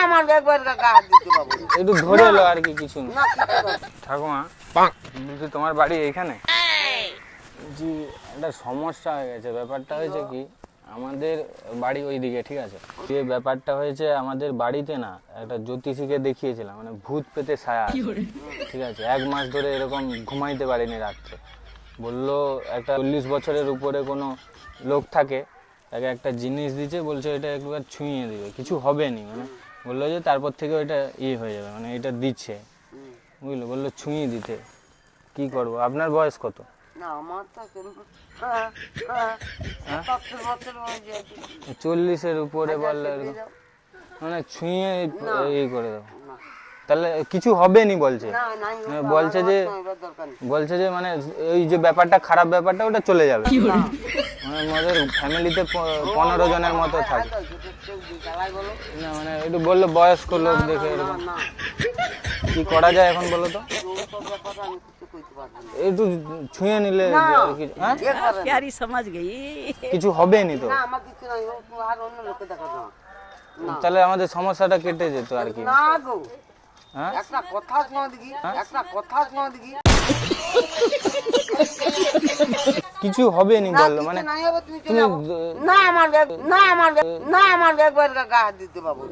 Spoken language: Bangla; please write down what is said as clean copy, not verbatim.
আমার একবার গা হাত দিতে পাবো একটু ধরে এলো আর কি, কিছু না। না কিছু না। ঠাকুমা বলছি তোমার বাড়ি এইখানে? জি, একটা সমস্যা হয়ে গেছে। ব্যাপারটা হয়েছে কি, আমাদের বাড়ি ওইদিকে, ঠিক আছে? যে ব্যাপারটা হয়েছে, আমাদের বাড়িতে না একটা জ্যোতিষীকে দেখিয়েছিলাম, মানে ভূত পেতে ছায়া আছে, ঠিক আছে? 1 মাস ধরে এরকম ঘুমাইতে পারিনি রাত্রে। বললো একটা 40 বছরের উপরে কোনো লোক থাকে, তাকে একটা জিনিস দিচ্ছে, বলছে এটা একবার ছুঁয়ে দিবে, কিছু হবে নি, মানে বললো যে তারপর থেকে ওইটা হয়ে যাবে, মানে এটা দিচ্ছে, বুঝলো? বললো ছুঁয়ে দিতে। কি করব? আপনার বয়স কত? না আমার তো 70 বছর হয়ে গেছে। 40-এর উপরে বললে এরকম, মানে ছুঁয়ে করে দেবো, তাহলে কিছু হবে নি বলছে। না না মানে বলছে যে দরকার নেই। মানে ওই যে ব্যাপারটা, খারাপ ব্যাপারটা ওটা চলে যাবে। মানে আমাদের ফ্যামিলিতে 15 জনের মতো থাকে না, মানে একটু বললো বয়স্ক লোক দেখে এরকম। না কি করা যায় এখন বলো তো? ওসব ব্যাপারে আমি কিছু কইতে পারবো না। একটু ছুঁয়ে নিলে আর কি, হ্যাঁ? प्यारी समझ गई। কিছু হবে নি তো? না আমার কিছু নাই, ও তো আর অন্য লোকে দেখা দাও তাহলে আমাদের সমস্যাটা কেটে যেত আর কি। না গো। হ্যাঁ, একটা কথা শোনা দেখি, একটা কথা শোনা দেখি। কিছু হবে নি বললো, মানে নাই হবে তুমি চলে তুমি যাবো। না আমার একবার গা হাত দিতে পাবো